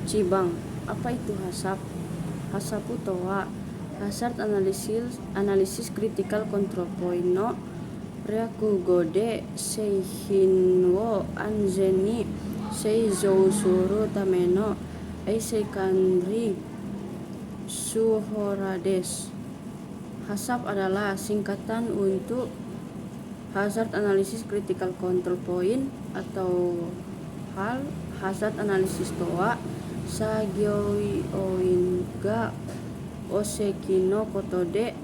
Cibang, apa itu HACCP? HACCP toa Hazard Analysis Critical Control Point no Ryakugode Seihinwo Anzeni Seizou Suru Tameno Eiseikandri Suhorades. HACCP adalah singkatan untuk Hazard Analysis Critical Control Point atau HAL. Hazard Analysis toa Sagyoin ga Osekino Kotode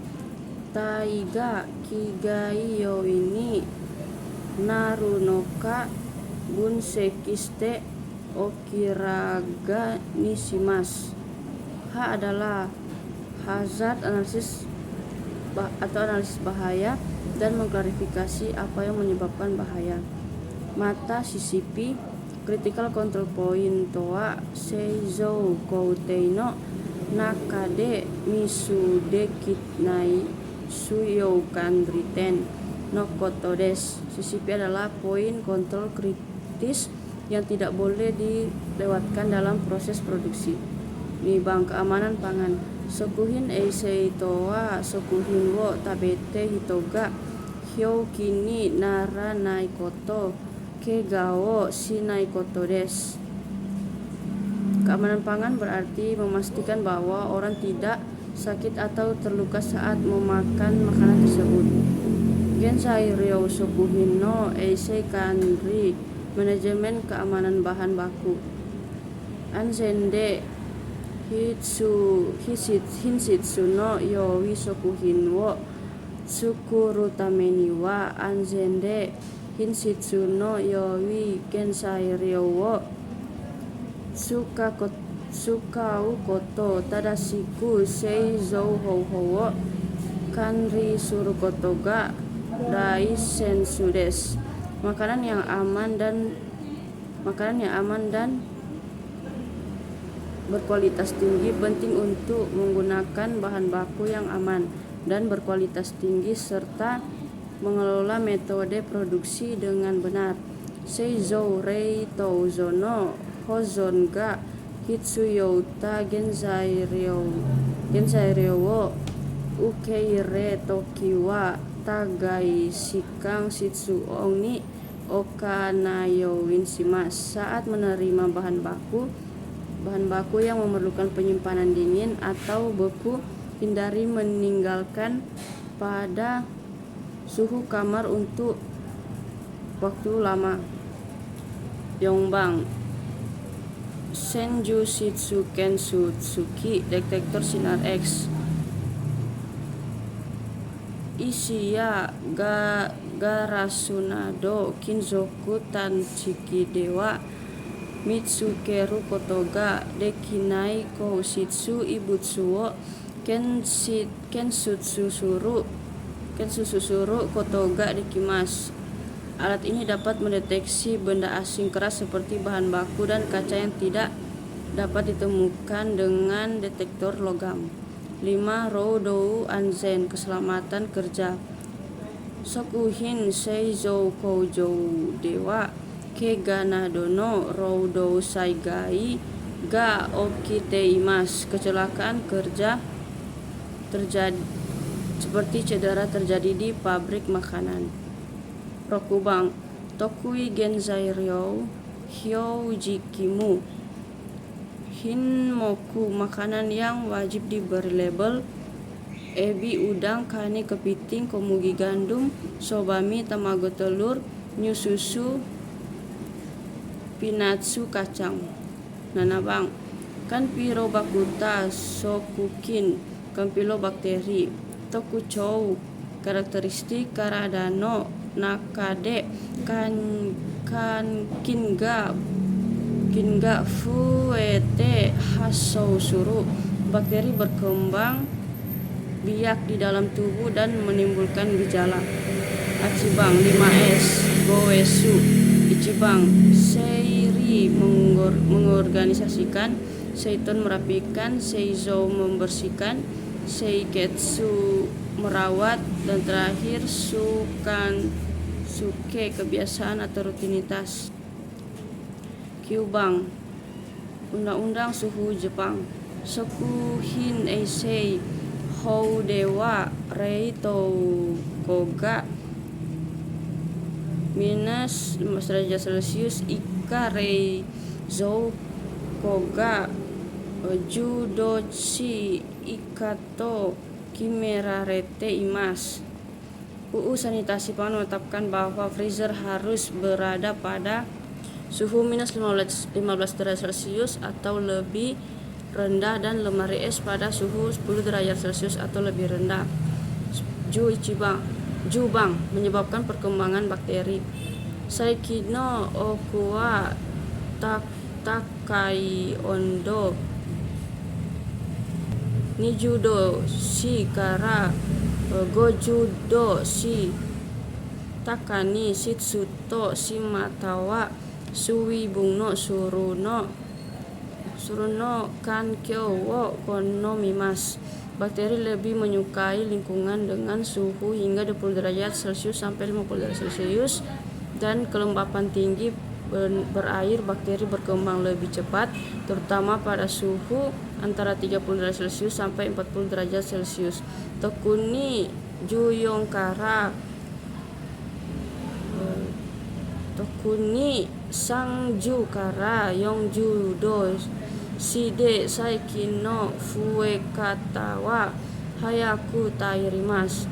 Taiga Kigai Yoini Narunoka Bunsekiste Okiraga Nishimas. H adalah hazard analysis atau analisis bahaya dan mengklarifikasi apa yang menyebabkan bahaya. Mata CCP Critical Control Point toa Seizou Kouteino Nakade Misudekitnai Suyoukanriten no Kotodes. CCP adalah poin kontrol kritis yang tidak boleh dilewatkan dalam proses produksi. Nibang keamanan pangan Sokuhin eisei toa sokuhin wo tabete hitoga hyou kini nara naikoto kegao shinaikoto desu. Keamanan pangan berarti memastikan bahwa orang tidak sakit atau terluka saat memakan makanan tersebut. Genzai ryo sokuhin no eisei kanri manajemen keamanan bahan baku. Anzen de Hinsitsu no Yoi Sokuhin wo Tsukuru tameni wa Anzen de Hinsitsu no Yoi Gensai ryo wo Tsukau koto Tadashiku Seizou hou wo Kanri suru koto ga Daisensu desu. Makanan yang aman dan berkualitas tinggi penting untuk menggunakan bahan baku yang aman dan berkualitas tinggi serta mengelola metode produksi dengan benar. Seizou rei touzo no hozon ga hitsuyouta genzai ryo wo ukeire toki wa tagai shikang shitsuon ni okanayouin shimasu. Saat menerima bahan baku yang memerlukan penyimpanan dingin atau beku, hindari meninggalkan pada suhu kamar untuk waktu lama. Yongbang Senju Shitsuken Sutsuki detektor sinar X. Ishiya Garasunado Kinzoku Tanchiki Dewa Mitsukeru kotoga dekinai koushitsu ibutsuo kensusuru kotoga dekimasu. Alat ini dapat mendeteksi benda asing keras seperti bahan baku dan kaca yang tidak dapat ditemukan dengan detektor logam. 5. Roudou Anzen keselamatan kerja. Sokuhin Seizou Koujou Dewa Keganado no Roudou Saigai ga okiteimasu. Kecelakaan kerja terjadi seperti cedera terjadi di pabrik makanan. Rokubang Tokui Genzai ryo Hyojikimu Hinmoku makanan yang wajib diberi label. Ebi udang, kani kepiting, komugi gandum, sobami tamago telur, nyususu, pinatsu kacang. Nanabang Kanpiro bakuta sokukin kampilo bakteri. Tokuchou karakteristik karadano nakade kinga fuete hasou suru. Bakteri berkembang biak di dalam tubuh dan menimbulkan gejala. Achibang 5S Goesu Ichibang Seiri mengorganisasikan, Seiton merapikan, Seizou membersihkan, Seiketsu merawat, dan terakhir Suke kebiasaan atau rutinitas. Kyubang Undang-undang Suhu Jepang. Sokuhin Eisei Hou Dewa Rei Tokoga minus 15 derajat Celcius Ika Rei Zou Koga Judochi Ikato Kimerarete Imas. UU Sanitasi Pangan menetapkan bahwa freezer harus berada pada suhu minus 15 derajat Celcius atau lebih rendah dan lemari es pada suhu 10 derajat Celcius atau lebih rendah. Jubang menyebabkan perkembangan bakteri. Saiki no okuwa takai ondo nijudo shi kara gojudo shi takani shitsuto shimata suwibung no suruno kankyo wo konomimasu. Bakteri lebih menyukai lingkungan dengan suhu hingga 20 derajat Celcius sampai 50 derajat Celcius dan kelembapan tinggi berair. Bakteri berkembang lebih cepat, terutama pada suhu antara 30 derajat Celcius sampai 40 derajat Celcius. Tokuni Juyongkara Tokuni Sangjukara Yongjudo Shide Saikin no Fuekata wa Hayaku Tairimasu.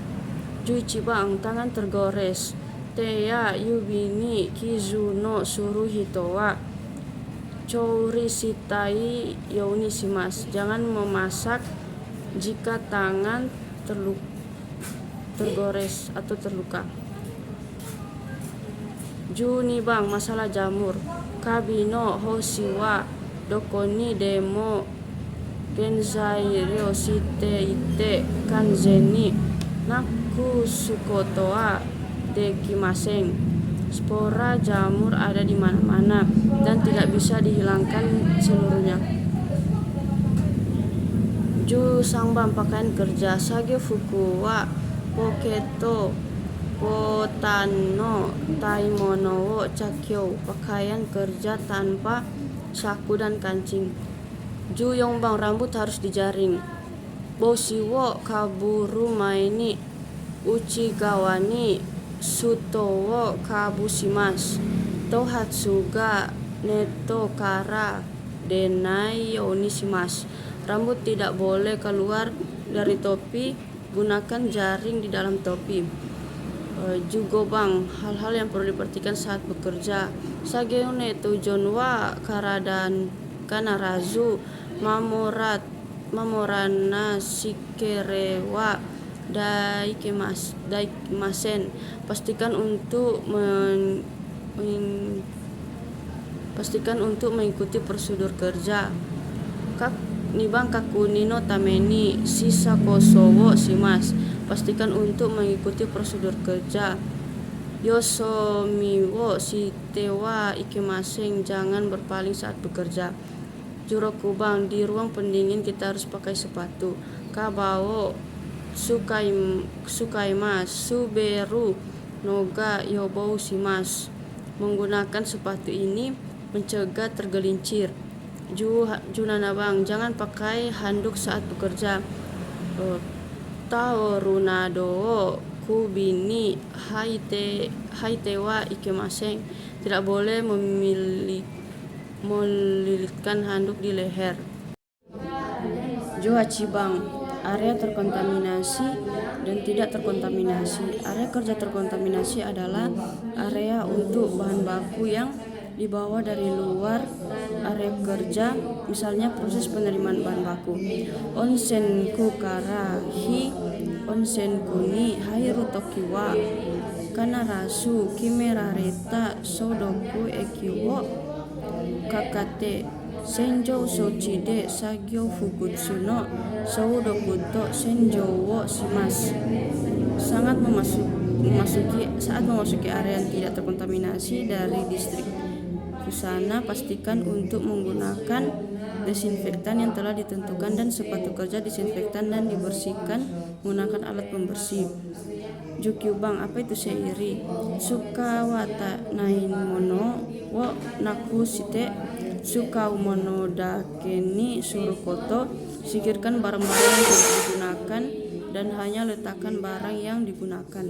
Juichibang, tangan tergores. Teya Yubini Kizuno Suruhito wa Chourisitai Yonishimasu. Jangan memasak jika tangan tergores atau terluka. Junibang, masalah jamur. Kabino Hoshiwa Dokoni demo genzai ryosite ite kanzeni nakusukoto wa dekimasen. Spora jamur ada di mana-mana dan tidak bisa dihilangkan seluruhnya. Ju sangbam, pakaian kerja. Sage fuku wa poketo potano taimono wo chakyo, pakaian kerja tanpa saku dan kancing. Ju yongbang, rambut harus dijaring. Boshiwo kaburu maini uchigawani sutowo kabushimasu. Tohatsuga neto kara denai yonishimasu. Rambut tidak boleh keluar dari topi, gunakan jaring di dalam topi. Jugobang, hal-hal yang perlu diperhatikan saat bekerja. Sageune tujon wa karadan kanarazu mamorana shikere wa daikimasen. Pastikan untuk mengikuti prosedur kerja. Nibang kakuni no tameni sisa kosowo shimasu. Pastikan untuk mengikuti prosedur kerja. Yosomiwo shitewa ikimasen, jangan berpaling saat bekerja. Jurokubang, di ruang pendingin kita harus pakai sepatu. Kabao sukaimasu suberu noga yobou shimasu. Menggunakan sepatu ini mencegah tergelincir. Junanabang, jangan pakai handuk saat bekerja. Taorunado kubini haitewa ikimasen, tidak boleh melilitkan handuk di leher. Joachibang, area terkontaminasi dan tidak terkontaminasi. Area kerja terkontaminasi adalah area untuk bahan baku yang dibawa dari luar area kerja, misalnya proses penerimaan bahan baku. Onsenku kara hi onsenku ni hairu toki wa kanarasu kimerareta sodoku eki wo kakate senjou sochi de sagyo fukutsu no soudoku to senjou wo shimasu. Saat memasuki area yang tidak terkontaminasi dari distrik Kusana, pastikan untuk menggunakan desinfektan yang telah ditentukan dan sepatu kerja disinfektan dan dibersihkan menggunakan alat pembersih. Jukyubang, apa itu seiri? Sukawata nain mono wo naku shite Tsukaumono dake ni surukoto, singkirkan barang-barang yang tidak digunakan dan hanya letakkan barang yang digunakan.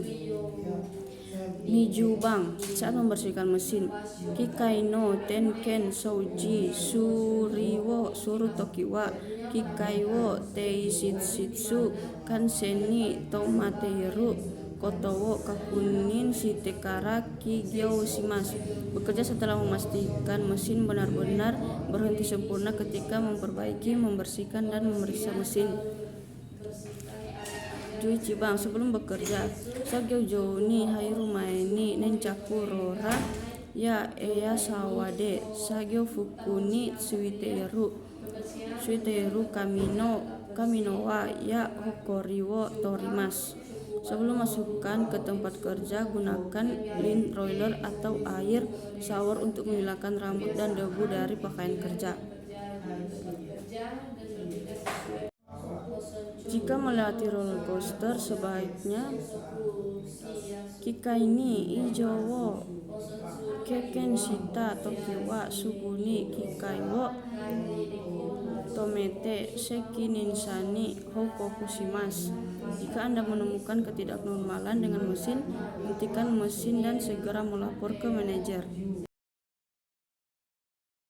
Nijubang, saat membersihkan mesin. Kikai no tenken souji suriwo suru tokiwa kikai wo teishitsu kanseni tomateiru kotowo kakunin shitekara kigyou shimasu. Bekerja setelah memastikan mesin benar-benar berhenti sempurna ketika memperbaiki, membersihkan dan memeriksa mesin. Juichibang, sebelum bekerja. Sagyojou ni hairumae ni nenchaku rora ya eya sawade sagyo fuku ni suiteiru kamino wa ya hokori wo torimasu. Sebelum masukkan ke tempat kerja, gunakan lint roller atau air shower untuk menghilangkan rambut dan debu dari pakaian kerja. Jika melewati roller coaster, sebaiknya kikai ni ijo wo keken shita toki wa suguni kikai wo tomete seki ninsani hokoku shimasu. Jika Anda menemukan ketidaknormalan dengan mesin, hentikan mesin dan segera melapor ke manajer.